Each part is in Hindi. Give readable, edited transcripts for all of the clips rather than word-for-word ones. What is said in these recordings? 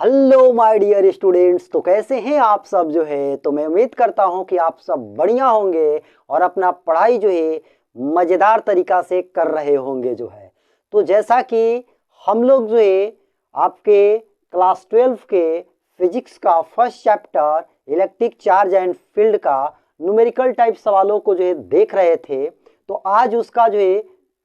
Hello my dear students. तो कैसे हैं आप सब जो है। तो मैं उम्मीद करता हूं कि आप सब बढ़िया होंगे और अपना पढ़ाई जो है मज़ेदार तरीका से कर रहे होंगे जो है। तो जैसा कि हम लोग जो है आपके क्लास 12 के फिजिक्स का first chapter electric charge and field का न्यूमेरिकल टाइप सवालों को जो है देख रहे थे, तो आज उसका जो है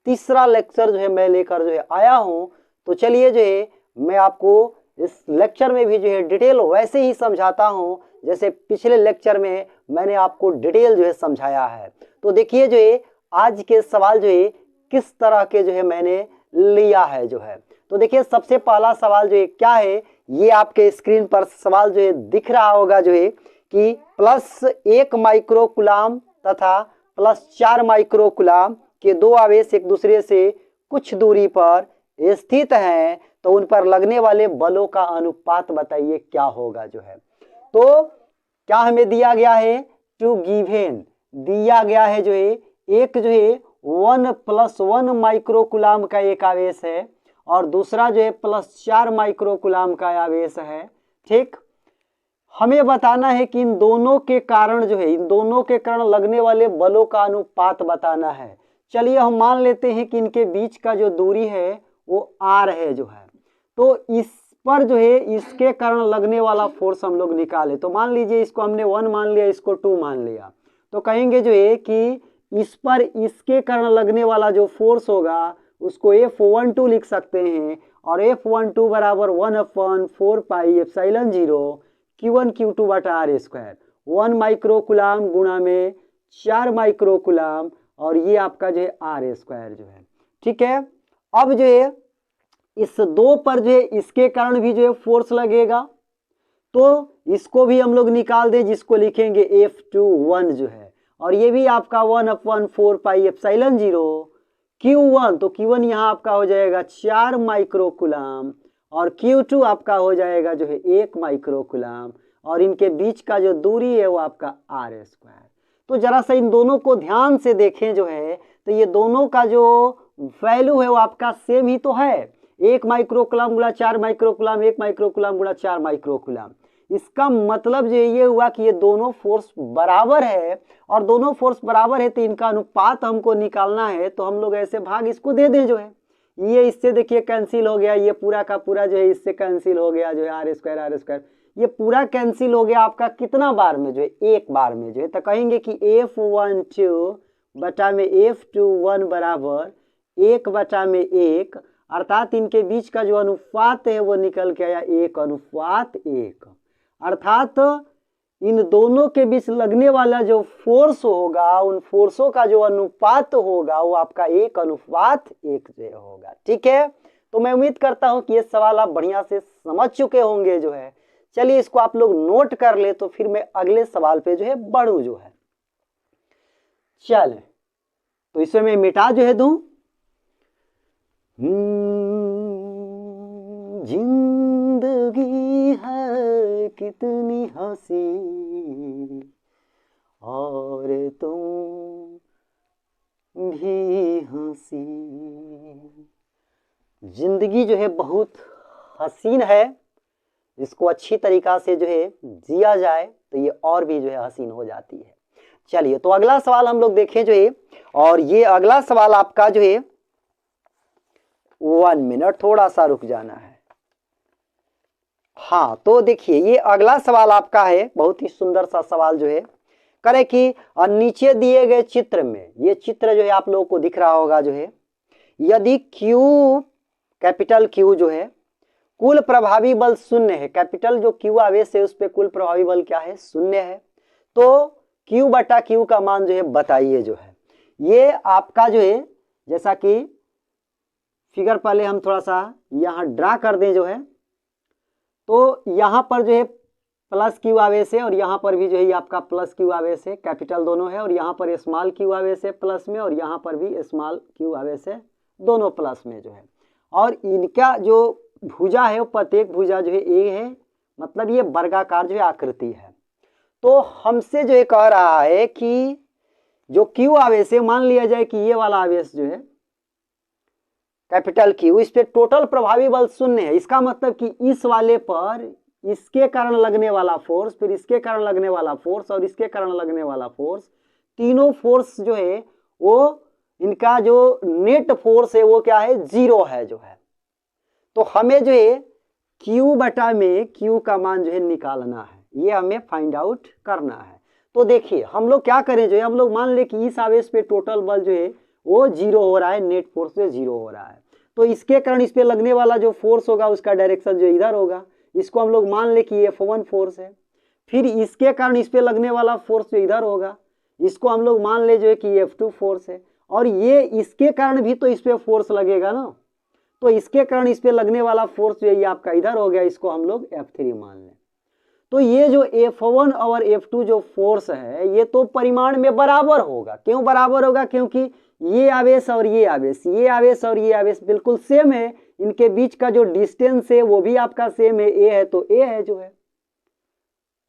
तीसरा लेक्चर जो है मैं लेकर जो है आया हूं। तो चलिए जो है मैं आपको इस लेक्चर में भी जो है डिटेल वैसे ही समझाता हूं जैसे पिछले लेक्चर में मैंने आपको डिटेल जो है समझाया है। तो देखिए जो है आज के सवाल जो है किस तरह के जो है मैंने लिया है जो है। तो देखिए सबसे पहला सवाल जो है क्या है, ये आपके स्क्रीन पर सवाल जो है दिख रहा होगा जो है कि +1 माइक्रोकुलाम तथा +4 माइक्रोकुलाम के दो आवेश एक दूसरे से कुछ दूरी पर स्थित हैं, तो उन पर लगने वाले बलों का अनुपात बताइए क्या होगा जो है। तो क्या हमें दिया गया है, टू गिवन दिया गया है जो है एक जो है 1 + 1 माइक्रोकुलाम का एक आवेश है और दूसरा जो है +4 माइक्रोकुलाम का आवेश है। ठीक, हमें बताना है कि इन दोनों के कारण जो है इन दोनों के कारण लगने वाले बलों का अनुपात बताना है। चलिए हम मान लेते हैं कि इनके बीच का जो दूरी है वो r है जो है। तो इस पर जो है इसके कारण लगने वाला फोर्स हम लोग निकाले। तो मान लीजिए इसको हमने 1 मान लिया, इसको 2 मान लिया, तो कहेंगे जो है कि इस पर इसके कारण लगने वाला जो फोर्स होगा उसको F12 लिख सकते हैं और F12 बराबर 1/4 पाई एप्सिलॉन 0 Q1 Q2 बटा r²। 1 माइक्रोकुलाम गुणा में 4 माइक्रोकुलाम और ये आपका जो है r² जो है। ठीक है, अब जो है इस दो पर जो है इसके कारण भी जो है फोर्स लगेगा, तो इसको भी हम लोग निकाल दें जिसको लिखेंगे F21 जो है, और ये भी आपका 1/4 पाई एप्सिलॉन 0 Q1। तो Q1 यहाँ आपका हो जाएगा 4 माइक्रोकुलाम और Q2 आपका हो जाएगा जो है 1 माइक्रोकुलाम और इनके बीच का जो दूरी है वो आपका r²। तो जरा सा इन दोनों को ध्यान से देखें जो है, तो ये दोनों का जो वैल्यू है वो आपका सेम ही तो है, 1 माइक्रोकुलाम गुणा 4 माइक्रोकुलाम, 1 माइक्रोकुलाम गुणा 4 माइक्रोकुलाम। इसका मतलब जो ये हुआ कि ये दोनों फोर्स बराबर है और दोनों फोर्स बराबर है तो इनका अनुपात हमको निकालना है। तो हम लोग ऐसे भाग इसको दे दें जो है, ये इससे देखिए कैंसिल हो गया, ये पूरा का पूरा जो है इससे कैंसिल हो गया जो है r², ये पूरा कैंसिल हो गया आपका कितना बार में जो है, एक बार में जो है। तो कहेंगे कि F12 बटा में F21 बराबर 1/1, अर्थात इनके बीच का जो अनुपात है वो निकल के आया 1:1। अर्थात इन दोनों के बीच लगने वाला जो फोर्स होगा उन फोर्सों का जो अनुपात होगा वो आपका 1:1 जो होगा। ठीक है, तो मैं उम्मीद करता हूं कि ये सवाल आप बढ़िया से समझ चुके होंगे जो है। चलिए इसको आप लोग नोट कर ले, तो फिर मैं अगले सवाल पे जो है बढ़ूं जो है। चल तो इसे मैं मिटा जो है दूं। जिंदगी है कितनी हंसी और तुम भी हंसी। जिंदगी जो है बहुत हसीन है, इसको अच्छी तरीका से जो है जिया जाए तो ये और भी जो है हसीन हो जाती है। चलिए तो अगला सवाल हम लोग देखें जो है, और ये अगला सवाल आपका जो है 1 मिनट थोड़ा सा रुक जाना है। हाँ तो देखिए ये अगला सवाल आपका है, बहुत ही सुंदर सा सवाल जो है करे कि नीचे दिए गए चित्र में, ये चित्र जो है आप लोगों को दिख रहा होगा जो है, यदि Q कैपिटल Q जो है कुल प्रभावी बल 0 है, कैपिटल जो Q आवेश है उस पर कुल प्रभावी बल क्या है, 0 है, तो Q/Q का मान जो है बताइए जो है। ये आपका जो है जैसा कि फिगर पहले हम थोड़ा सा यहाँ ड्रा कर दें जो है, तो यहाँ पर जो है +Q आवेश है और यहाँ पर भी जो है ये आपका +Q आवेश है, कैपिटल दोनों है, और यहाँ पर स्मॉल Q आवेश है प्लस में और यहाँ पर भी स्मॉल Q आवेश है, दोनों प्लस में जो है। और इनका जो भुजा है वो प्रत्येक भुजा जो है A है, मतलब ये वर्गाकार जो है आकृति है। तो हमसे जो है कह रहा है कि जो Q आवेश है, मान लिया जाए कि ये वाला आवेश जो है कैपिटल क्यू, इस पे टोटल प्रभावी बल 0 है। इसका मतलब कि इस वाले पर इसके कारण लगने वाला फोर्स, फिर इसके कारण लगने वाला फोर्स और इसके कारण लगने वाला फोर्स, तीनों फोर्स जो है वो इनका जो नेट फोर्स है वो क्या है, 0 है जो है। तो हमें जो है Q बटा में Q का मान जो है निकालना है, ये हमें फाइंड आउट करना है। तो देखिए हम लोग क्या करें जो है, हम लोग मान ले कि इस आवेश पे टोटल बल जो है वो 0 हो रहा है, नेट फोर्स से 0 हो रहा है। तो इसके कारण इस पे लगने वाला जो फोर्स होगा उसका डायरेक्शन जो इधर होगा, इसको हम लोग मान ले कि F1 फोर्स है। फिर इसके कारण इस पे लगने वाला फोर्स जो इधर होगा, इसको हम लोग मान ले जो है कि F2 फोर्स है। और ये इसके कारण भी तो इस पे फोर्स लगेगा ना, तो इसके कारण इस पे लगने वाला फोर्स जो है ये आपका इधर हो गया, इसको हम लोग F3 मान लें। तो ये जो F1 और F2 जो फोर्स है ये तो परिमाण में बराबर होगा। क्यों बराबर होगा? क्योंकि ये आवेश और ये आवेश, ये आवेश और ये आवेश बिल्कुल सेम है, इनके बीच का जो डिस्टेंस है वो भी आपका सेम है, ए है तो ए है जो है,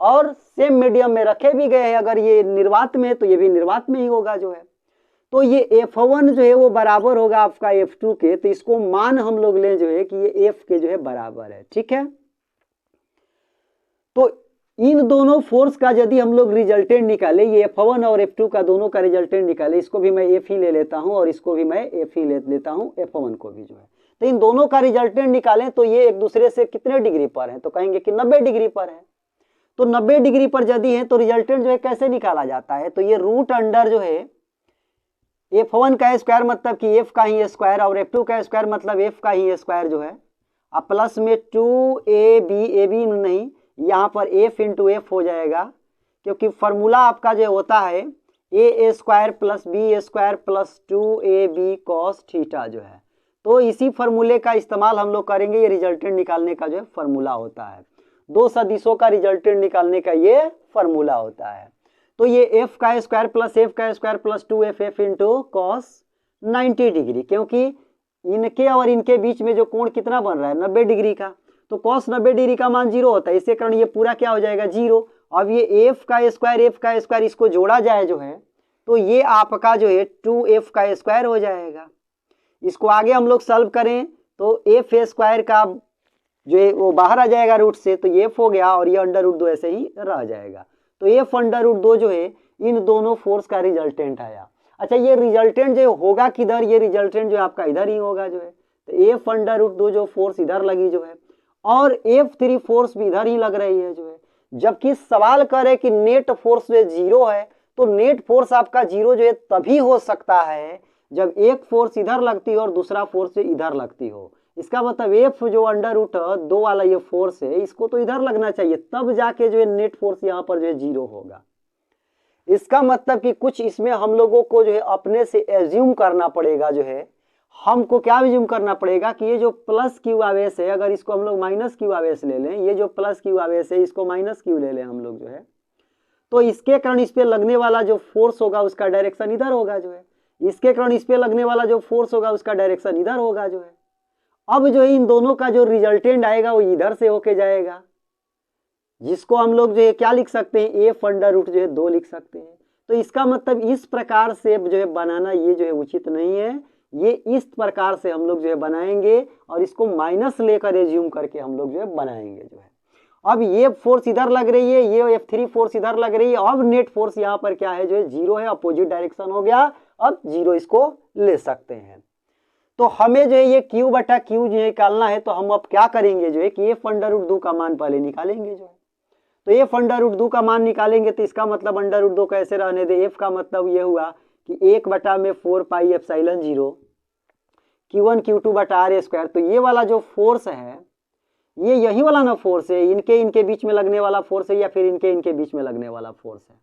और सेम मीडियम में रखे भी गए हैं। अगर ये निर्वात में है तो ये भी निर्वात में ही होगा जो है। तो ये F1 जो है वो बराबर होगा आपका F2 के, तो इसको मान हम लोग ले जो है कि ये F के जो है बराबर है, ठीक है। तो इन दोनों फोर्स का यदि हम लोग रिजल्टेंट निकाले, ये F1 और F2 का दोनों का रिजल्टेंट निकाले, इसको भी मैं F ही ले लेता हूं और इसको भी मैं F ही ले लेता हूं, F1 को भी जो है। तो इन दोनों का रिजल्टेंट निकालें तो ये एक दूसरे से कितने डिग्री पर है, तो कहेंगे कि 90 डिग्री पर है। तो 90 डिग्री पर यदि है तो रिजल्टेंट जो है कैसे निकाला जाता है, तो ये रूट अंडर जो है F1 का स्क्वायर मतलब कि F का ही स्क्वायर, और F2 का स्क्वायर मतलब F का ही स्क्वायर जो है, अब प्लस में 2AB नहीं, यहाँ पर F इंटू F हो जाएगा, क्योंकि फॉर्मूला आपका जो होता है A square plus B square plus 2AB cos theta जो है। तो इसी फॉर्मूले का इस्तेमाल हम लोग करेंगे, ये रिजल्टेंट निकालने का जो है फॉर्मूला होता है, दो सदिशों का रिजल्टेंट निकालने का ये फॉर्मूला होता है। तो ये F का स्क्वायर प्लस F का square plus 2FF into cos 90 degree, क्योंकि इनके और इनके बीच में जो कोण कितना बन रहा है 90 डिग्री का, तो कॉस 90 डिग्री का मान 0 होता है, इसके कारण ये पूरा क्या हो जाएगा 0। अब ये F का स्क्वायर इसको जोड़ा जाए जो है, तो ये आपका जो है 2F का स्क्वायर हो जाएगा। इसको आगे हम लोग सॉल्व करें तो F स्क्वायर का जो है वो बाहर आ जाएगा रूट से, तो ये F हो गया और ये अंडर रूट 2 ऐसे ही रह जाएगा। तो F अंडर रूट 2 जो है इन दोनों फोर्स का रिजल्टेंट आया। अच्छा, ये रिजल्टेंट जो होगा किधर, ये रिजल्टेंट जो आपका इधर ही होगा जो है, तो F अंडर रूट 2 जो फोर्स इधर लगी जो है, और F3 फोर्स भी इधर ही लग रही है जो है। जबकि सवाल करे कि नेट फोर्स जो 0 है, तो नेट फोर्स आपका 0 जो है तभी हो सकता है जब एक फोर्स इधर लगती हो और दूसरा फोर्स इधर लगती हो। इसका मतलब F जो अंडर रूट 2 वाला ये फोर्स है, इसको तो इधर लगना चाहिए, तब जाके जो है नेट फोर्स यहाँ पर जो है 0 होगा। इसका मतलब कि कुछ इसमें हम लोगों को जो है अपने से एज्यूम करना पड़ेगा जो है, हमको क्या एज्यूम करना पड़ेगा कि ये जो प्लस क्यू आवेश है, अगर इसको हम लोग माइनस क्यू आवेश ले लें, ये जो प्लस क्यू आवेश है इसको माइनस क्यू ले लें हम लोग जो है, तो इसके कारण इस पे लगने वाला जो फोर्स होगा उसका डायरेक्शन इधर होगा जो है, इसके कारण इस पे लगने वाला जो फोर्स होगा उसका डायरेक्शन इधर होगा जो है। अब जो है इन दोनों का जो रिजल्टेंट आएगा वो इधर से होके जाएगा, जिसको हम लोग जो है क्या लिख सकते हैं, F अंडर रूट जो है 2 लिख सकते हैं। तो इसका मतलब इस प्रकार से जो है बनाना ये जो है उचित नहीं है, ये इस प्रकार से हम लोग जो है बनाएंगे और इसको माइनस लेकर एज्यूम करके हम लोग जो है बनाएंगे जो है। अब ये फोर्स इधर लग रही है, ये F3 फोर्स इधर लग रही है, अब नेट फोर्स यहाँ पर क्या है जो है 0 है, अपोजिट डायरेक्शन हो गया, अब 0 इसको ले सकते हैं। तो हमें जो है ये Q बटा Q जो है निकालना है, तो हम अब क्या करेंगे जो है कि F अंडर रूट 2 का मान पहले निकालेंगे जो है। तो F अंडर रूट 2 का मान निकालेंगे तो इसका मतलब अंडर रूट 2 कैसे रहने दे, F का मतलब ये हुआ कि 1 बटा में 4 पाई एप्सिलॉन 0 Q1 Q2 बटा R स्क्वायर। तो ये वाला जो फोर्स है ये यही वाला ना फोर्स है, इनके बीच में लगने वाला फोर्स है, या फिर इनके बीच में लगने वाला फोर्स है।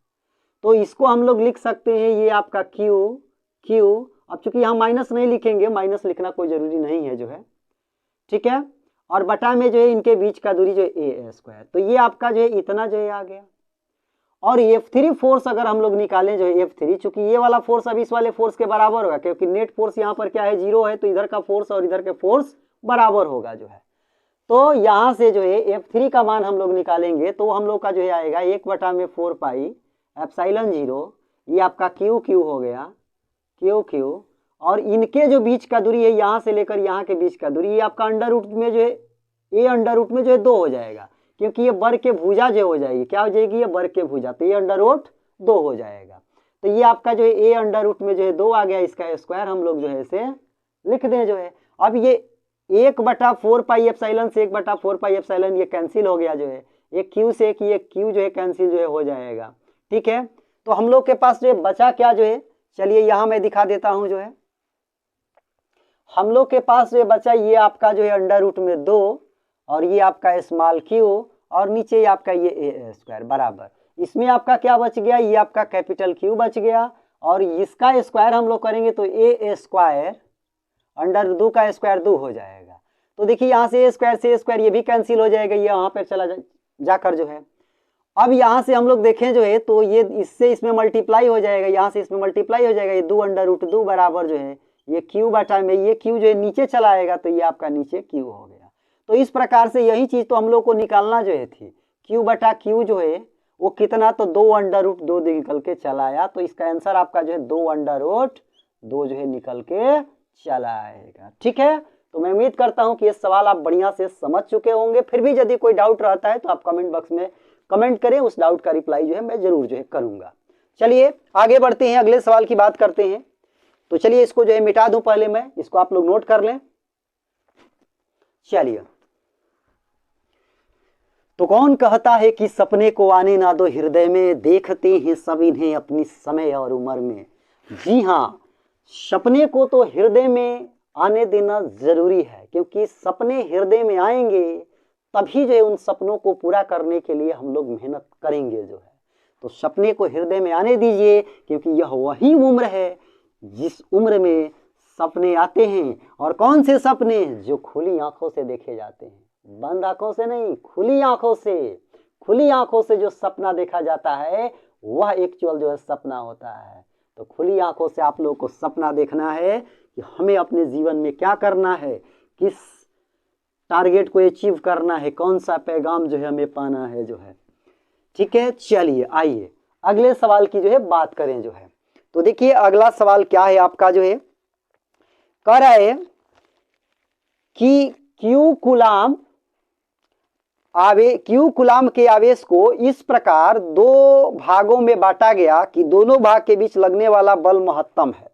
तो इसको हम लोग लिख सकते हैं ये आपका Q। अब चूंकि यहाँ माइनस नहीं लिखेंगे, माइनस लिखना कोई जरूरी नहीं है जो है, ठीक है, और बटा में जो है इनके बीच का दूरी जो है A स्क्वायर। तो ये आपका जो है इतना जो है आ गया। और F3 फोर्स अगर हम लोग निकालें जो है F3, चूंकि ये वाला फोर्स अब इस वाले फोर्स के बराबर होगा, क्योंकि नेट फोर्स यहाँ पर क्या है 0 है, तो इधर का फोर्स और इधर के फोर्स बराबर होगा जो है। तो यहाँ से जो है F3 का मान हम लोग निकालेंगे तो हम लोग का जो है आएगा 1 बटा में 4 पाई एप्सिलॉन 0, ये आपका Q हो गया Q, और इनके जो बीच का दूरी है यहाँ से लेकर यहाँ के बीच का दूरी, ये आपका अंडर रूट में जो है ए अंडर रूट में जो है 2 हो जाएगा, क्योंकि ये वर्ग के भुजा जो हो जाएगी, क्या हो जाएगी, ये वर्ग के भुजा, तो ये अंडर रूट 2 हो जाएगा। तो ये आपका जो है ए अंडर रूट में जो है 2 आ गया, इसका स्क्वायर हम लोग जो है इसे लिख दें जो है। अब ये 1/4 पाई एप्सिलॉन से 1/4 पाई एप्सिलॉन ये कैंसिल हो गया जो है, ये क्यू से कि ये क्यू जो है कैंसिल जो है हो जाएगा। ठीक है, तो हम लोग के पास जो है बचा क्या जो है, चलिए यहाँ मैं दिखा देता हूँ जो है, हम लोग के पास जो बचा ये आपका जो है अंडर रूट में 2 और ये आपका स्मॉल क्यू और नीचे ये आपका ये ए स्क्वायर बराबर, इसमें आपका क्या बच गया, ये आपका कैपिटल क्यू बच गया और इसका स्क्वायर हम लोग करेंगे तो ए स्क्वायर अंडर 2 का स्क्वायर 2 हो जाएगा। तो देखिए यहाँ से ए स्क्वायर से ए स्क्वायर ये भी कैंसिल हो जाएगा, ये यहाँ पर चला जाकर जो है। अब यहाँ से हम लोग देखें जो है तो ये इससे इसमें मल्टीप्लाई हो जाएगा, यहाँ से इसमें मल्टीप्लाई हो जाएगा, ये 2 अंडर रूट 2 बराबर जो है ये क्यू बटा में ये क्यू जो है नीचे चला आएगा, तो ये आपका नीचे क्यू हो गया। तो इस प्रकार से यही चीज तो हम लोग को निकालना जो है थी, क्यू बटा क्यू जो है वो कितना, तो 2 अंडर रूट 2 निकल के चला आया, तो इसका आंसर आपका जो है 2 अंडर रूट 2 जो है निकल के चला आएगा। ठीक है, तो मैं उम्मीद करता हूँ कि ये सवाल आप बढ़िया से समझ चुके होंगे। फिर भी यदि कोई डाउट रहता है तो आप कमेंट बॉक्स में कमेंट करें, उस डाउट का रिप्लाई जो है मैं जरूर जो है करूंगा। चलिए आगे बढ़ते हैं, अगले सवाल की बात करते हैं। तो चलिए इसको जो है मिटा दूं, पहले मैं इसको आप लोग नोट कर लें। चलिए, तो कौन कहता है कि सपने को आने ना दो हृदय में, देखते हैं सब इन्हें अपनी समय और उम्र में। जी हाँ, सपने को तो हृदय में आने देना जरूरी है, क्योंकि सपने हृदय में आएंगे तभी जो है उन सपनों को पूरा करने के लिए हम लोग मेहनत करेंगे जो है। तो सपने को हृदय में आने दीजिए, क्योंकि यह वही उम्र है जिस उम्र में सपने आते हैं। और कौन से सपने, जो खुली आंखों से देखे जाते हैं, बंद आंखों से नहीं, खुली आंखों से। खुली आंखों से जो सपना देखा जाता है वह एक्चुअल जो है सपना होता है। तो खुली आंखों से आप लोगों को सपना देखना है कि हमें अपने जीवन में क्या करना है, किस टारगेट को अचीव करना है, कौन सा पैगाम जो है हमें पाना है जो है। ठीक है, चलिए आइए अगले सवाल की जो है बात करें जो है। तो देखिए अगला सवाल क्या है आपका जो है, कह रहा है कि क्यू कुलाम के आवेश को इस प्रकार 2 भागों में बांटा गया कि दोनों भाग के बीच लगने वाला बल महत्तम है।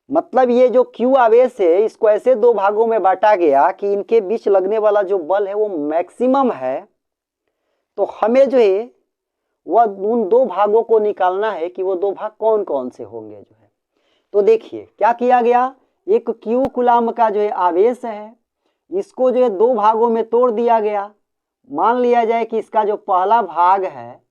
मतलब ये जो क्यू आवेश है इसको ऐसे 2 भागों में बांटा गया कि इनके बीच लगने वाला जो बल है वो मैक्सिमम है। तो हमें जो है वह उन 2 भागों को निकालना है कि वो 2 भाग कौन कौन से होंगे जो है। तो देखिए क्या किया गया, एक क्यू कुलाम का जो है आवेश है, इसको जो है 2 भागों में तोड़ दिया गया। मान लिया जाए कि इसका जो पहला भाग है,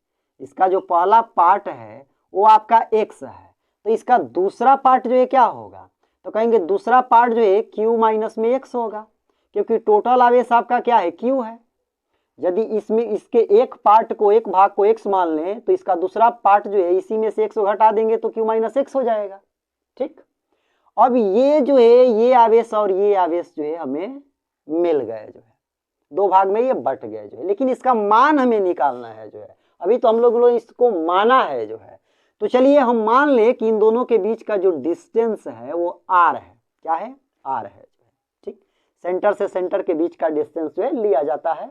इसका जो पहला पार्ट है वो आपका x है, तो इसका दूसरा पार्ट जो है क्या होगा, तो कहेंगे दूसरा पार्ट जो है q माइनस में x होगा, क्योंकि टोटल आवेश आपका क्या है, q है। यदि इसमें इसके एक पार्ट को, एक भाग को x मान लें तो इसका दूसरा पार्ट जो है इसी में से x को घटा देंगे तो q माइनस x हो जाएगा। ठीक, अब ये जो है ये आवेश और ये आवेश जो है हमें मिल गए जो है, 2 भाग में ये बट गए जो है, लेकिन इसका मान हमें निकालना है जो है। अभी तो हम लोग इसको माना है जो है। तो चलिए हम मान ले कि इन दोनों के बीच का जो डिस्टेंस है वो r है। क्या है, r है। ठीक, सेंटर से सेंटर के बीच का डिस्टेंस जो है लिया जाता है।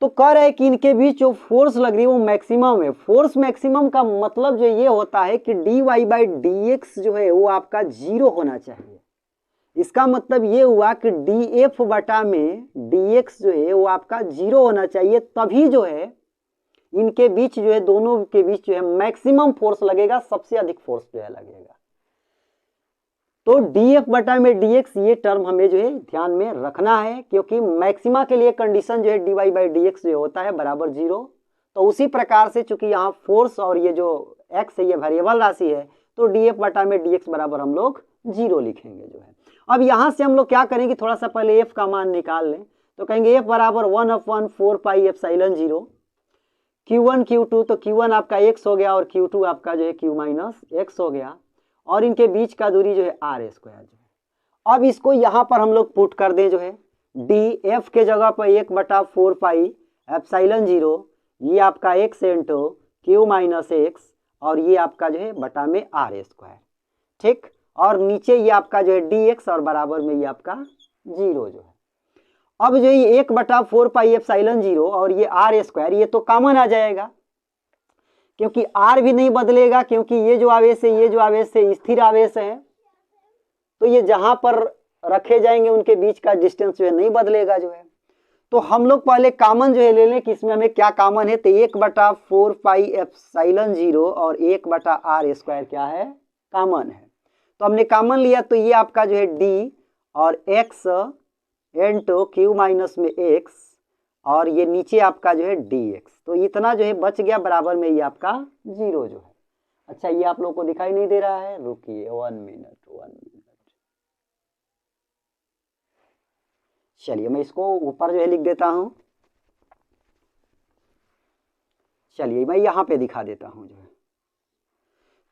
तो कह रहे हैं कि इनके बीच जो फोर्स लग रही है वो मैक्सिमम है। फोर्स मैक्सिमम का मतलब जो ये होता है कि dy/dx जो है वो आपका 0 होना चाहिए। इसका मतलब ये हुआ कि df बटा में dx जो है वो आपका 0 होना चाहिए, तभी जो है इनके बीच जो है, दोनों के बीच जो है मैक्सिमम फोर्स लगेगा, सबसे अधिक फोर्स जो है लगेगा। तो df बटा में dx ये टर्म हमें जो है ध्यान में रखना है, क्योंकि मैक्सिमा के लिए कंडीशन जो है dy/dx जो होता है बराबर 0। तो उसी प्रकार से चूंकि यहाँ फोर्स और ये जो x है ये वेरिएबल राशि है, तो df बटा में dx बराबर हम लोग 0 लिखेंगे जो है। अब यहाँ से हम लोग क्या करेंगे, थोड़ा सा पहले f का मान निकाल लें। तो कहेंगे f बराबर 1/4 पाई एप्सिलॉन 0 q1 q2, तो q1 आपका x हो गया और q2 आपका जो है q माइनस x हो गया, और इनके बीच का दूरी जो है r स्क्वायर जो है। अब इसको यहाँ पर हम लोग पुट कर दें जो है, df के जगह पर 1/4 पाई एप्सिलॉन 0, ये आपका x into Q minus x और ये आपका जो है बटा में आर स्क्वायर, ठीक। और नीचे ये आपका जो है डी एक्स और बराबर में ये आपका 0 जो है। अब जो ये 1/4πε0 और ये आर स्क्वायर ये तो कॉमन आ जाएगा, क्योंकि आर भी नहीं बदलेगा, क्योंकि ये जो आवेश है ये जो आवेश है स्थिर आवेश है, तो ये जहां पर रखे जाएंगे उनके बीच का डिस्टेंस जो है नहीं बदलेगा जो है। तो हम लोग पहले कॉमन जो है ले लें कि इसमें हमें क्या कॉमन है, तो 1/4πε0 और 1/r स्क्वायर क्या है, कॉमन है। तो हमने कॉमन लिया तो ये आपका जो है डी और एक्स इंटू क्यू माइनस में एक्स और ये नीचे आपका जो है डी एक्स, तो इतना जो है बच गया बराबर में ये आपका 0 जो है। अच्छा ये आप लोगों को दिखाई नहीं दे रहा है, रुकिए 1 मिनट। चलिए मैं इसको ऊपर जो है लिख देता हूं, चलिए मैं यहां पे दिखा देता हूं जो है।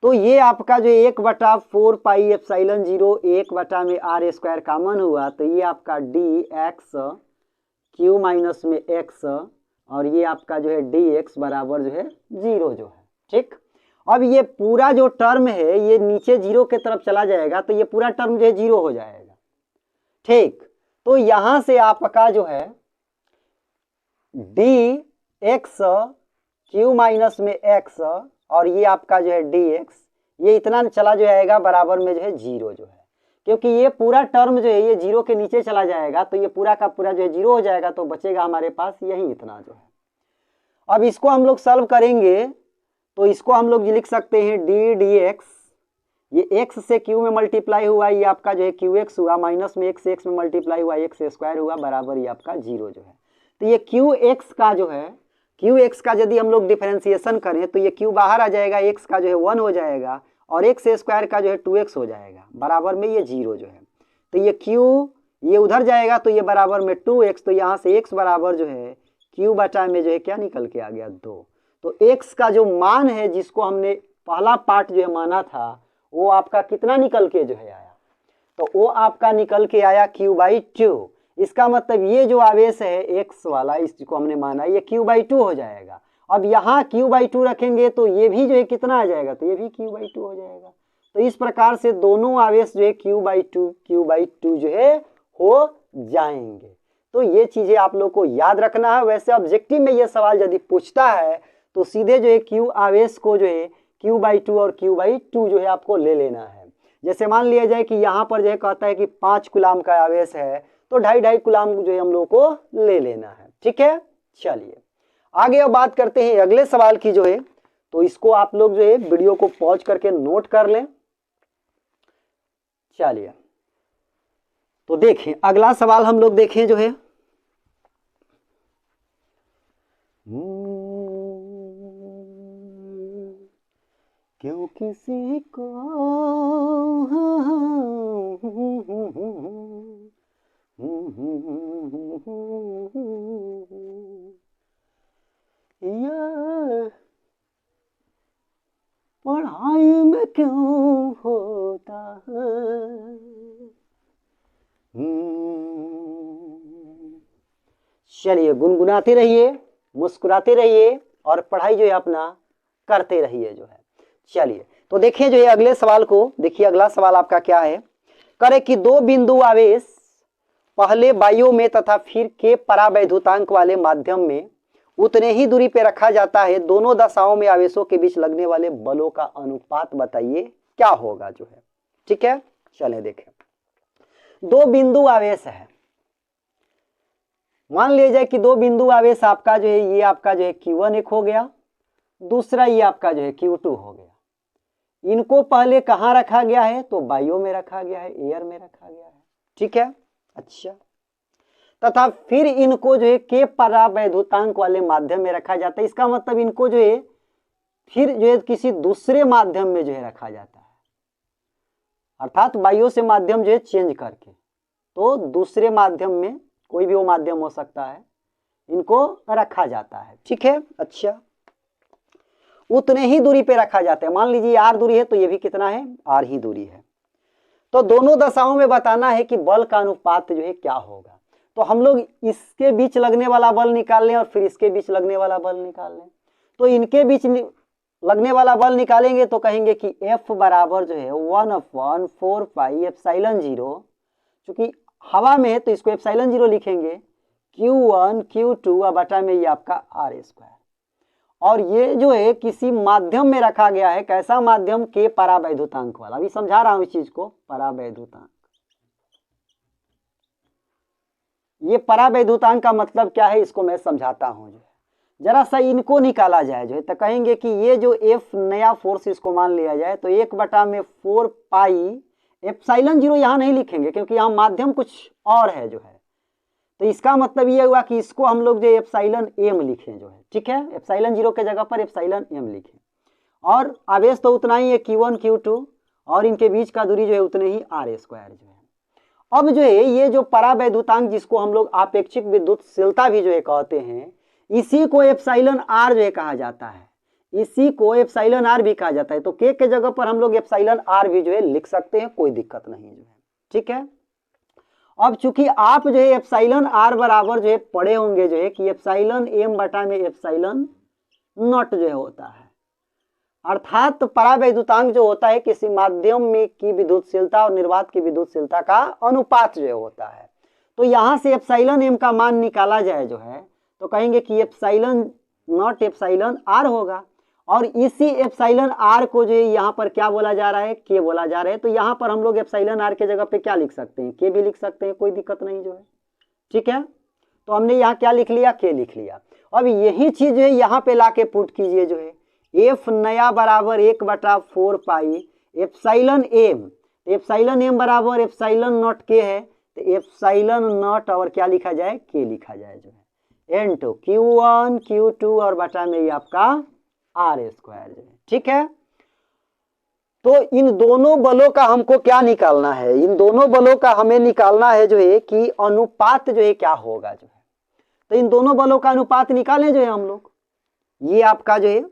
तो ये आपका जो 1/4πε0 1 बटा में आर स्क्वायर कॉमन हुआ, तो ये आपका डी एक्स क्यू माइनस में एक्स और ये आपका जो है डी एक्स बराबर जो है 0 जो है, ठीक। अब ये पूरा जो टर्म है ये नीचे 0 के तरफ चला जाएगा, तो ये पूरा टर्म जो है 0 हो जाएगा, ठीक। तो यहां से आपका जो है डी एक्स क्यू माइनस में एक्स और ये आपका जो है डी एक्स ये इतना चला जो आएगा बराबर में जो है 0 जो है, क्योंकि ये पूरा टर्म जो है ये 0 के नीचे चला जाएगा, तो ये पूरा का पूरा जो है 0 हो जाएगा, तो बचेगा हमारे पास यही इतना जो है। अब इसको हम लोग सॉल्व करेंगे तो इसको हम लोग लिख सकते हैं डी डी एक्स, ये x से q में मल्टीप्लाई हुआ, ये आपका जो है क्यू एक्स हुआ, माइनस में x में मल्टीप्लाई हुआ एक्स स्क्वायर हुआ बराबर ये आपका 0 जो है। तो ये क्यू एक्स का जो है क्यू एक्स का यदि हम लोग डिफरेंशिएशन करें तो ये क्यू बाहर आ जाएगा, x का जो है 1 हो जाएगा और एक्स स्क्वायर का जो है 2x हो जाएगा बराबर में ये 0 जो है। तो ये q ये उधर जाएगा तो ये बराबर में 2x, तो यहाँ से x बराबर जो है q बटा में जो है क्या निकल के आ गया 2। तो x का जो मान है जिसको हमने पहला पार्ट जो है माना था वो आपका कितना निकल के जो है आया, तो वो आपका निकल के आया q/2। इसका मतलब ये जो आवेश है x वाला इसको हमने माना ये q/2 हो जाएगा। अब यहाँ q/2 रखेंगे तो ये भी जो है कितना आ जाएगा, तो ये भी q/2 हो जाएगा। तो इस प्रकार से दोनों आवेश जो है q/2 जो है हो जाएंगे। तो ये चीजें आप लोग को याद रखना है। वैसे ऑब्जेक्टिव में ये सवाल यदि पूछता है तो सीधे जो है q आवेश को जो है q/2 और q/2 जो है आपको ले लेना है। जैसे मान लिया जाए कि यहाँ पर जो है कहता है कि 5 कूलाम का आवेश है, तो 2.5 कूलाम जो है हम लोग को ले लेना है, ठीक है। चलिए आगे अब बात करते हैं अगले सवाल की जो है, तो इसको आप लोग जो है वीडियो को पॉज करके नोट कर लें। चलिए तो देखें अगला सवाल हम लोग देखें जो है क्यों किसी को ये पढ़ाई में क्यों होता है। चलिए गुनगुनाते रहिए, मुस्कुराते रहिए और पढ़ाई जो है अपना करते रहिए जो है। चलिए तो देखिए जो है अगले सवाल को, देखिए अगला सवाल आपका क्या है। करे कि दो बिंदु आवेश पहले वायु में तथा फिर के परावैद्युतांक वाले माध्यम में उतने ही दूरी पे रखा जाता है, दोनों दशाओं में आवेशों के बीच लगने वाले बलों का अनुपात बताइए क्या होगा जो है, ठीक है। चले देखें, दो बिंदु आवेश है, मान लिया जाए कि दो बिंदु आवेश आपका जो है ये आपका जो है Q1 एक हो गया, दूसरा ये आपका जो है Q2 हो गया। इनको पहले कहाँ रखा गया है, तो वायु में रखा गया है, एयर में रखा गया है, ठीक है। अच्छा, तथा फिर इनको जो है के परावैद्युतांक वाले माध्यम में रखा जाता है। इसका मतलब इनको जो है फिर जो है किसी दूसरे माध्यम में जो है रखा जाता है, अर्थात वायु से माध्यम जो है चेंज करके, तो दूसरे माध्यम में कोई भी वो माध्यम हो सकता है, इनको रखा जाता है, ठीक है। अच्छा, उतने ही दूरी पे रखा जाता है। मान लीजिए r दूरी है तो ये भी कितना है, r ही दूरी है। तो दोनों दशाओं में बताना है कि बल का अनुपात जो है क्या होगा। तो हम लोग इसके बीच लगने वाला बल निकाल लें और फिर इसके बीच लगने वाला बल निकाल लें। तो इनके बीच लगने वाला बल निकालेंगे तो कहेंगे कि F बराबर जो है 1/4πε0, चूंकि हवा में है तो इसको ε0 लिखेंगे, Q1 Q2 बटा में ये आपका r²। और ये जो है किसी माध्यम में रखा गया है, कैसा माध्यम, के परावैद्युतांक वाला। अभी समझा रहा हूं इस चीज को, परावैद्युतांक। ये परावैद्युतांक का मतलब क्या है इसको मैं समझाता हूं। जो जरा सा इनको निकाला जाए जो है तो कहेंगे कि ये जो F नया फोर्स इसको मान लिया जाए तो 1/4πε0 यहाँ नहीं लिखेंगे क्योंकि यहाँ माध्यम कुछ और है जो है। तो इसका मतलब ये हुआ कि इसको हम लोग जो ε m लिखें जो है, ठीक है, ε0 के जगह पर ε m लिखें। और आवेश तो उतना ही है Q1 Q2 और इनके बीच का दूरी जो है उतने ही r² जो है। अब जो है ये जो परावैद्युतांक जिसको हम लोग आपेक्षिक विद्युतशीलता भी जो है कहते हैं, इसी को εr जो है कहा जाता है, इसी को εr भी कहा जाता है। तो k के जगह पर हम लोग εr भी जो है लिख सकते हैं, कोई दिक्कत नहीं जो है, ठीक है। अब चूंकि आप जो है εr बराबर जो है पढ़े होंगे जो है कि εm बटा में ε0 जो है होता है, अर्थात परावैद्युतांक जो होता है किसी माध्यम में की विद्युतशीलता और निर्वात की विद्युतशीलता का अनुपात जो होता है। तो यहाँ से ε m का मान निकाला जाए जो है तो कहेंगे कि ε0 होगा। और इसी εr को जो है यहाँ पर क्या बोला जा रहा है, के बोला जा रहा है। तो यहाँ पर हम लोग εr के जगह पे क्या लिख सकते हैं, के भी लिख सकते हैं, कोई दिक्कत नहीं जो है, ठीक है। तो हमने यहाँ क्या लिख लिया, के लिख लिया। अब यही चीज जो है यहाँ पे ला के पुट कीजिए जो है, F नया बराबर 1/4π ε m बराबर ε0 के है तो ε0 और क्या लिखा जाए, के लिखा जाए जो है, n2 Q1 Q2 और बटा में ये आपका r² जो है, ठीक है। तो इन दोनों बलों का हमको क्या निकालना है, इन दोनों बलों का हमें निकालना है जो है कि अनुपात जो है क्या होगा जो है। तो इन दोनों बलों का अनुपात निकालें जो है हम लोग, ये आपका जो है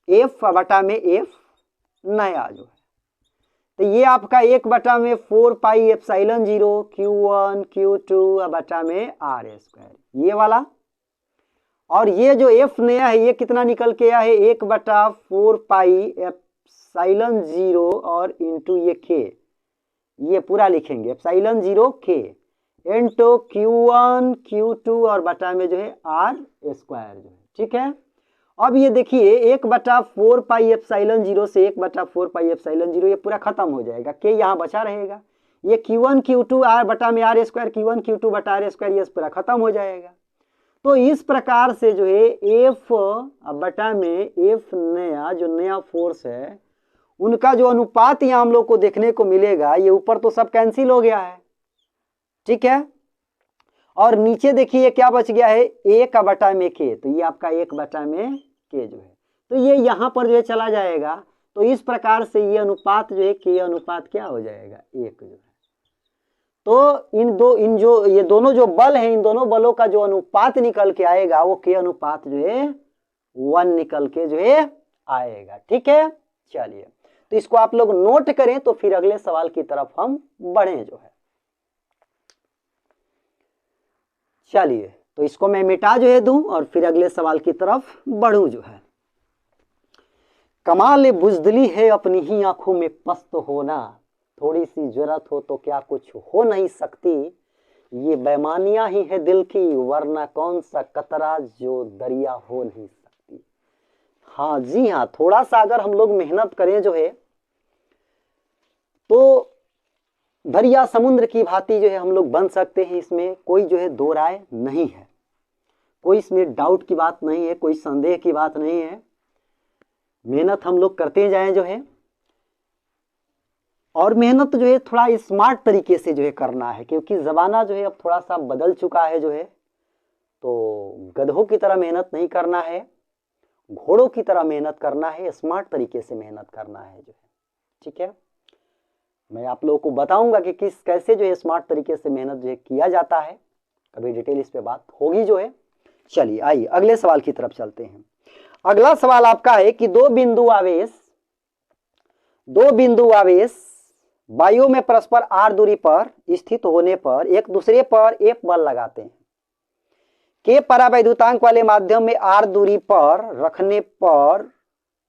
F बटा में F नया जो है, तो ये आपका 1/4πε0 Q1 Q2 बटा में r², ये वाला। और ये जो F नया है ये कितना निकल के आया है, 1/4πε0 और इंटू ये k, ये पूरा लिखेंगे ε0 k इंटू Q1 Q2 और बटा में जो है r² जो है, ठीक है। अब ये देखिए 1/4πε0 से 1/4πε0 ये पूरा खत्म हो जाएगा, के यहाँ बचा रहेगा। ये Q1 Q2 r बटा में r², Q1 Q2 बटा r², ये पूरा खत्म हो जाएगा। तो इस प्रकार से जो है F बटा में F नया जो नया फोर्स है उनका जो अनुपात यहाँ हम लोग को देखने को मिलेगा, ये ऊपर तो सब कैंसिल हो गया है, ठीक है। और नीचे देखिए क्या बच गया है, 1 में के, तो ये आपका 1 में के जो है, तो ये यहाँ पर जो है चला जाएगा। तो इस प्रकार से ये अनुपात जो है के अनुपात क्या हो जाएगा, 1 जो है। तो ये दोनों जो बल हैं, इन दोनों बलों का जो अनुपात निकल के आएगा वो के अनुपात जो है 1 निकल के जो है आएगा, ठीक है। चलिए तो इसको आप लोग नोट करें तो फिर अगले सवाल की तरफ हम बढ़ें जो है। चलिए तो इसको मैं मिटा जो है दूं और फिर अगले सवाल की तरफ बढ़ूं जो है। कमाल बुज़दिली है अपनी ही आंखों में पस्त होना, थोड़ी सी जरूरत हो तो क्या कुछ हो नहीं सकती, ये बेईमानियां ही है दिल की वरना कौन सा कतरा जो दरिया हो नहीं सकती। हाँ जी हाँ, थोड़ा सा अगर हम लोग मेहनत करें जो है तो दरिया समुद्र की भांति जो है हम लोग बन सकते हैं, इसमें कोई जो है दो राय नहीं है, कोई इसमें डाउट की बात नहीं है, कोई संदेह की बात नहीं है। मेहनत हम लोग करते जाएं जो है, और मेहनत जो है थोड़ा स्मार्ट तरीके से जो है करना है, क्योंकि ज़माना जो है अब थोड़ा सा बदल चुका है जो है। तो गधों की तरह मेहनत नहीं करना है, घोड़ों की तरह मेहनत करना है, स्मार्ट तरीके से मेहनत करना है जो है, ठीक है। मैं आप लोगों को बताऊंगा कि कैसे जो है स्मार्ट तरीके से मेहनत जो है किया जाता है, कभी डिटेल इस पे बात होगी जो है। चलिए आइए अगले सवाल की तरफ चलते हैं। अगला सवाल आपका है कि दो बिंदु आवेश वायु में परस्पर r दूरी पर स्थित होने पर एक दूसरे पर F बल लगाते हैं, के परावैद्युतांक वाले माध्यम में r दूरी पर रखने पर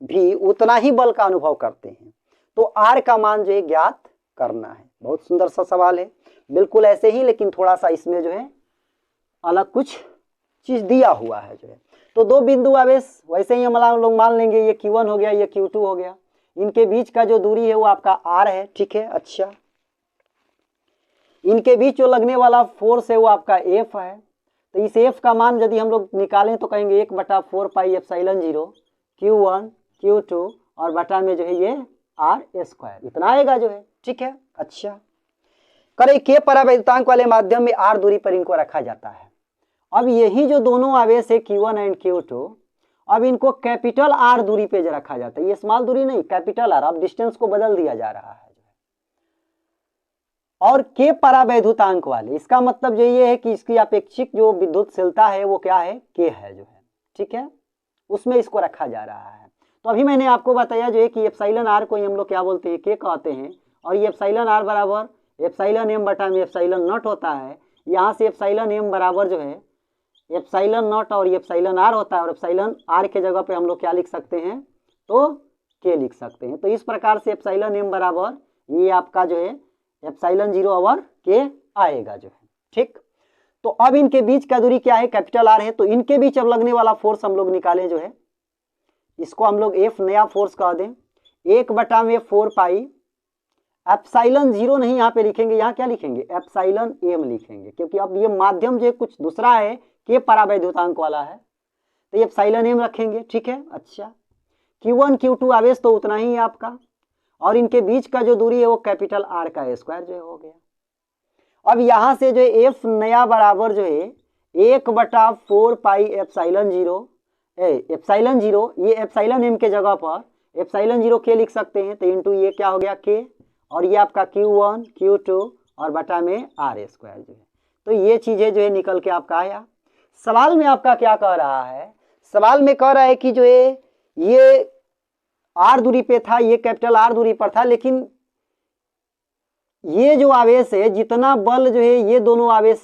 भी उतना ही बल का अनुभव करते हैं। तो r का मान जो है ज्ञात करना है। बहुत सुंदर सा सवाल है, बिल्कुल ऐसे ही, लेकिन थोड़ा सा इसमें जो है अलग कुछ चीज दिया हुआ है जो है। तो दो बिंदु आवेश वैसे ही हम लोग मान लेंगे, ये Q1 हो गया, ये Q2 हो गया। इनके बीच का जो दूरी है वो आपका r है, ठीक है। अच्छा, इनके बीच जो लगने वाला फोर्स है वो आपका F है। तो इस F का मान यदि हम लोग निकालें तो कहेंगे 1/4 पाई एप्सिलॉन 0 Q1 Q2 और बटा में जो है ये r², इतना आएगा जो है, ठीक है। अच्छा, करें के परावैद्युतांक वाले माध्यम में r दूरी पर इनको रखा जाता है। अब यही जो दोनों आवेश है Q1 एंड Q2, अब इनको कैपिटल R दूरी पे रखा जाता है। ये स्मॉल दूरी नहीं, कैपिटल R। अब डिस्टेंस को बदल दिया जा रहा है। और के परावैद्युतांक वाले, इसका मतलब जो ये है कि इसकी अपेक्षिक जो विद्युतशीलता है वो क्या है, के है जो है, ठीक है। उसमें इसको रखा जा रहा है। तो अभी मैंने आपको बताया जो है कि एप्सिलॉन r को हम लोग क्या बोलते हैं, के कहते हैं। और ये एप्सिलॉन r बराबर एप्सिलॉन m बटा में एप्सिलॉन नॉट होता है। यहाँ से एप्सिलॉन m बराबर जो है एप्सिलॉन नॉट और ये एप्सिलॉन r होता है। और एप्सिलॉन r के जगह पे हम लोग क्या लिख सकते हैं, तो के लिख सकते हैं। तो इस प्रकार से एप्सिलॉन m बराबर ये आपका जो है एप्सिलॉन 0 ओवर के आएगा जो है, ठीक। तो अब इनके बीच का दूरी क्या है, कैपिटल R है। तो इनके बीच अब लगने वाला फोर्स हम लोग निकालें जो है, इसको हम लोग F नया फोर्स कह दें। 1/4 पाई एप्सिलॉन 0 नहीं यहाँ पे लिखेंगे, यहाँ क्या लिखेंगे, एप्सिलॉन m लिखेंगे, क्योंकि अब ये माध्यम जो कुछ दूसरा है, के परावैद्युतांक वाला है, तो ये एप्सिलॉन m रखेंगे, ठीक है। अच्छा, Q1 Q2 आवेश तो उतना ही है आपका, और इनके बीच का जो दूरी है वो कैपिटल R का स्क्वायर जो हो गया। अब यहां से जो है F नया बराबर जो है 1/4 पाई एप्सिलॉन 0, एप्सिलॉन 0, ये एप्सिलॉन m के जगह पर एप्सिलॉन 0 के लिख सकते हैं। तो इंटू ये क्या हो गया के, और ये आपका Q1 Q2 और बटा में R² जो है। तो ये चीजें जो है निकल के आपका आया। सवाल में आपका क्या कह रहा है, सवाल में कह रहा है कि जो है ये R दूरी पे था, ये कैपिटल R दूरी पर था, लेकिन ये जो आवेश है, जितना बल जो है ये दोनों आवेश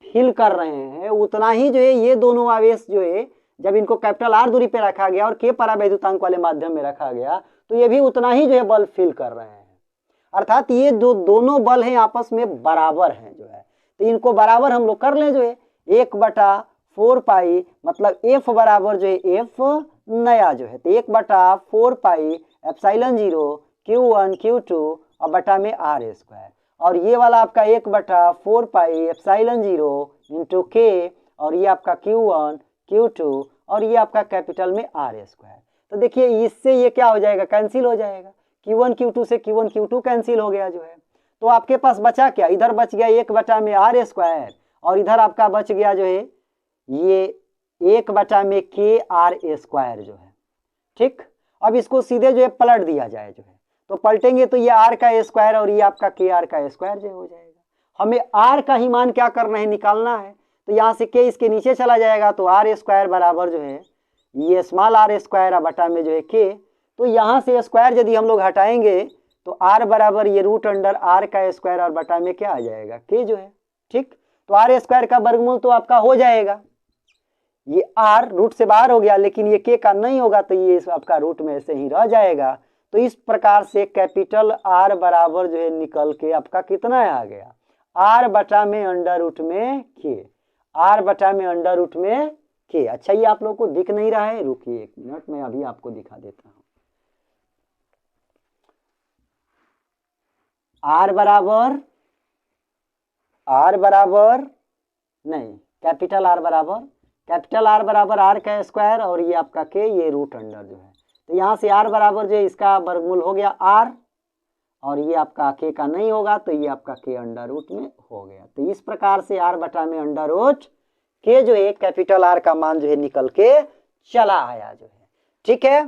फील कर रहे हैं, उतना ही जो है ये दोनों आवेश जो है जब इनको कैपिटल R दूरी पे रखा गया और के परावैद्युतांक वाले माध्यम में रखा गया, तो ये भी उतना ही जो है बल फील कर रहे हैं। अर्थात ये जो दोनों बल हैं आपस में बराबर हैं जो है। तो इनको बराबर हम लोग कर लें जो है 1/4 पाई, मतलब F बराबर जो है F नया जो है, तो 1/4 पाई एप्सिलॉन 0 Q1 Q2 और बटा में R²। और ये वाला आपका 1/4 पाई एप्सिलॉन 0 इंटू के, और ये आपका Q1 Q2 और ये आपका कैपिटल में R²। तो देखिए इससे ये क्या हो जाएगा, कैंसिल हो जाएगा। Q1 Q2 से Q1 Q2 कैंसिल हो गया जो है। तो आपके पास बचा क्या, इधर बच गया 1 में R² और इधर आपका बच गया जो है ये 1 में KR² जो है, ठीक। अब इसको सीधे जो है पलट दिया जाए जो है, तो पलटेंगे तो ये R का स्क्वायर और ये आपका KR का स्क्वायर जो हो जाएगा। हमें R का ही मान क्या करना है, निकालना है। तो यहाँ से K इसके नीचे चला जाएगा, तो R² बराबर जो है ये स्मॉल R² बटा में जो है K। तो यहाँ से स्क्वायर यदि हम लोग हटाएंगे तो R बराबर ये रूट अंडर R का स्क्वायर और बटा में क्या आ जाएगा, K जो है, ठीक। तो R² का वर्गमूल तो आपका हो जाएगा, ये R रूट से बाहर हो गया, लेकिन ये K का नहीं होगा, तो ये आपका रूट में ऐसे ही रह जाएगा। तो इस प्रकार से कैपिटल R बराबर जो है निकल के आपका कितना आ गया, R बटा में अंडर रूट में K, R बटा में अंडर रूट में K। अच्छा, ये आप लोग को दिख नहीं रहा है, रुकिए 1 मिनट, मैं अभी आपको दिखा देता हूँ। R बराबर नहीं, कैपिटल R बराबर R का स्क्वायर और ये आपका K, ये रूट अंडर जो है। तो यहाँ से R बराबर जो है इसका वर्गमूल हो गया R, और ये आपका K का नहीं होगा, तो ये आपका K अंडर रूट में हो गया। तो इस प्रकार से R बटा में अंडर रूट K जो है कैपिटल R का मान जो है निकल के चला आया जो है, ठीक है।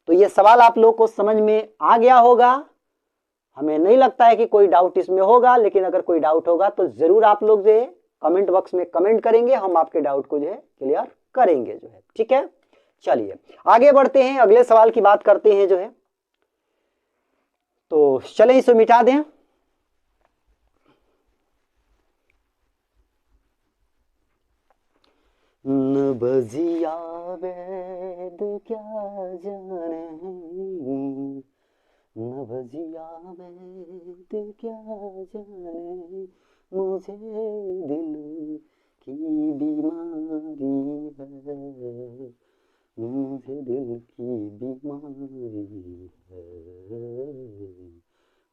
तो ये सवाल आप लोग को समझ में आ गया होगा। हमें नहीं लगता है कि कोई डाउट इसमें होगा, लेकिन अगर कोई डाउट होगा तो जरूर आप लोग जो है कमेंट बॉक्स में कमेंट करेंगे, हम आपके डाउट को जो है क्लियर करेंगे जो है, ठीक है। चलिए आगे बढ़ते हैं, अगले सवाल की बात करते हैं जो है। तो चलें इसे मिटा दें। न बजिया वैद क्या जाने, न बजिया वैद क्या जाने, मुझे दिल की बीमारी है, मुझे दिल की बीमारी है,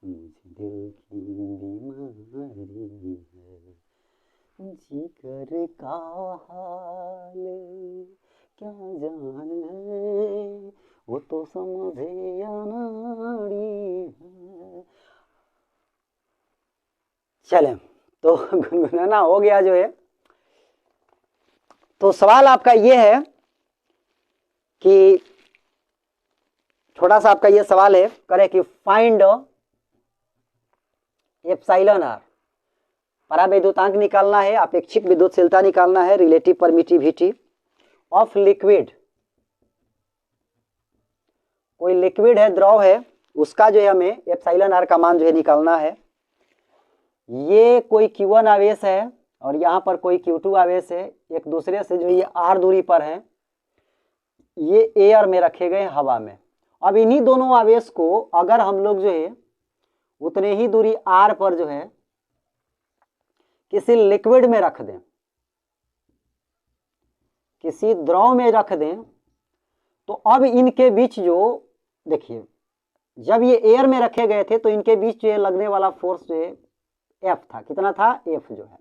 मुझे दिल की बीमारी है, जिगर का हाल क्या जाने, वो तो समझे अनाड़ी है। चले, तो गुनगुनाना हो गया जो है। तो सवाल आपका ये है कि छोटा सा आपका ये सवाल है, करे कि फाइंड एप्सिलॉन आर, परावैद्युतांक निकालना है, अपेक्षिक विद्युतशीलता निकालना है, रिलेटिव परमिटिविटी ऑफ लिक्विड। कोई लिक्विड है, द्रव है, उसका जो है हमें एप्सिलॉन आर का मान जो है निकालना है। ये कोई Q1 आवेश है और यहाँ पर कोई Q2 आवेश है, एक दूसरे से जो ये r दूरी पर है, ये एयर में रखे गए हवा में। अब इन्हीं दोनों आवेश को अगर हम लोग जो है उतने ही दूरी r पर जो है किसी लिक्विड में रख दें, किसी द्रव में रख दें, तो अब इनके बीच जो देखिए, जब ये एयर में रखे गए थे तो इनके बीच जो लगने वाला फोर्स जो है F था। कितना था? F जो है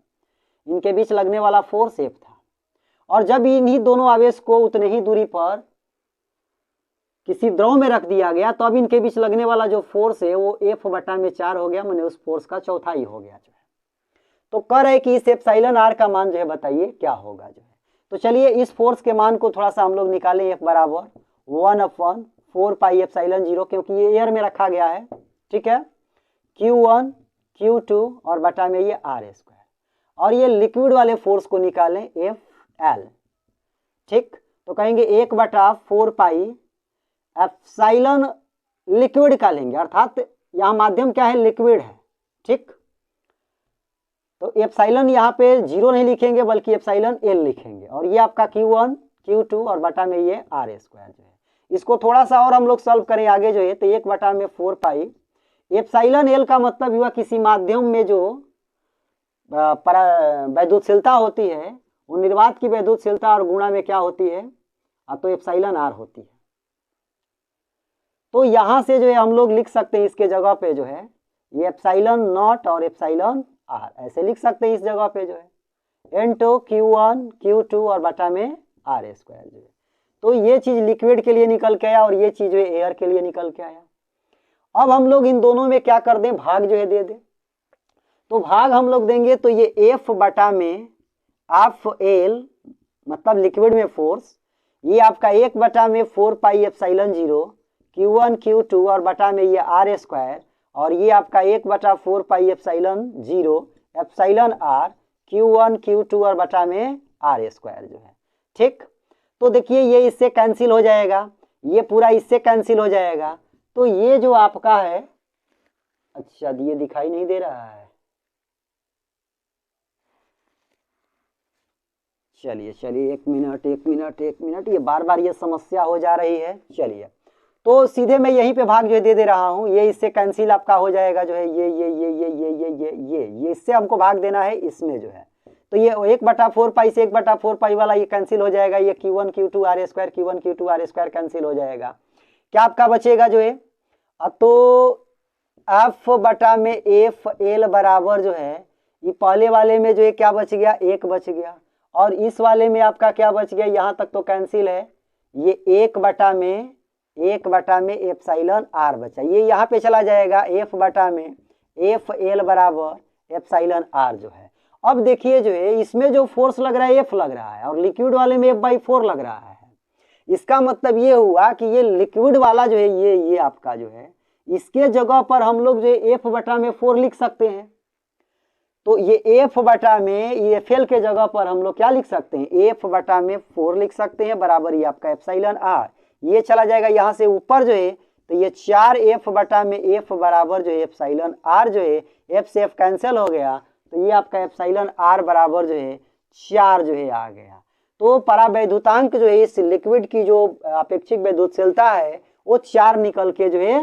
इनके बीच लगने वाला फोर्स F था। और जब इन्हीं दोनों आवेश को उतने ही दूरी पर किसी द्रव में रख दिया गया तो अब इनके बीच लगने वाला जो फोर्स है वो F/4 हो गया, मैंने उस फोर्स का चौथाई हो गया जो है। तो कह रहे कि इस एप्सिलॉन आर का मान जो है बताइए क्या होगा जो है। तो चलिए इस फोर्स के मान को थोड़ा सा हम लोग निकालें। F बराबर 1/4 पाई एप्सिलॉन 0, क्योंकि ये एयर में रखा गया है, ठीक है, Q1 Q2 और बटा में ये R स्क्वायर, और ये लिक्विड वाले फोर्स को निकालें FL, ठीक। तो कहेंगे 1/4 पाई एप्सिलॉन लिक्विड का लेंगे, अर्थात यहाँ माध्यम क्या है? लिक्विड है, ठीक। तो एप्सिलॉन यहाँ पे 0 नहीं लिखेंगे बल्कि एप्सिलॉन L लिखेंगे, और ये आपका Q1 Q2 और बटा में ये R स्क्वायर जो है। इसको थोड़ा सा और हम लोग सॉल्व करें आगे जो है, तो 1/4 पाई एप्सिलॉन L का मतलब हुआ किसी माध्यम में जो वैद्युतशीलता होती है वो निर्वात की वैद्युतशीलता और गुणा में क्या होती है? तो एप्सिलॉन R होती है। तो यहाँ से जो है हम लोग लिख सकते हैं इसके जगह पे जो है ये एप्सिलॉन नॉट और एप्सिलॉन R ऐसे लिख सकते हैं इस जगह पे जो है N तो Q1 Q2 और बटा में R स्क्वायर जो है। तो ये चीज लिक्विड के लिए निकल के आया और ये चीज जो है एयर के लिए निकल के आया। अब हम लोग इन दोनों में क्या कर दें? भाग जो है दे दें। तो भाग हम लोग देंगे तो ये F बटा में ऑफ L मतलब लिक्विड में फोर्स, ये आपका 1/4 पाई एप्सिलॉन 0 Q1 Q2 और बटा में ये R स्क्वायर, और ये आपका 1/4 pi epsilon 0 epsilon R Q1 Q2 और बटा में R स्क्वायर जो है, ठीक। तो देखिए ये इससे कैंसिल हो जाएगा, ये पूरा इससे कैंसिल हो जाएगा। तो ये जो आपका है, अच्छा ये दिखाई नहीं दे रहा है, चलिए चलिए एक मिनट, ये बार बार ये समस्या हो जा रही है। चलिए तो सीधे मैं यहीं पे भाग जो है दे दे रहा हूँ, ये इससे कैंसिल आपका हो जाएगा जो है, ये इससे हमको भाग देना है इसमें जो है। तो ये 1/4 पाई से 1/4 पाई वाला ये कैंसिल हो जाएगा, ये Q1 Q2 R square Q1 Q2 R square cancel हो जाएगा। क्या आपका बचेगा जो है? तो F बटा में FL बराबर जो है, ये पहले वाले में जो है क्या बच गया? 1 बच गया, और इस वाले में आपका क्या बच गया? यहाँ तक तो कैंसिल है, ये 1 बटा में एप्सिलॉन R बचा, ये यहाँ पे चला जाएगा। F बटा में FL बराबर एप्सिलॉन R जो है। अब देखिए जो है इसमें जो फोर्स लग रहा है F लग रहा है, और लिक्विड वाले में F/4 लग रहा है। इसका मतलब ये हुआ कि ये लिक्विड वाला जो है ये आपका जो है, इसके जगह पर हम लोग जो है F बटा में 4 लिख सकते हैं। तो ये F बटा में ये FL के जगह पर हम लोग क्या लिख सकते हैं? F बटा में 4 लिख सकते हैं, बराबर ये आपका एप्सिलॉन R, ये चला जाएगा यहाँ से ऊपर जो है, तो ये 4F बटा में F बराबर जो है एप्सिलॉन R जो है, F से F कैंसिल हो गया, तो ये आपका एप्सिलॉन R बराबर जो है 4 जो है आ गया। तो तो परावैद्युतांक जो है इस लिक्विड की जो अपेक्षिक वैद्युतशीलता है वो 4 निकल के जो है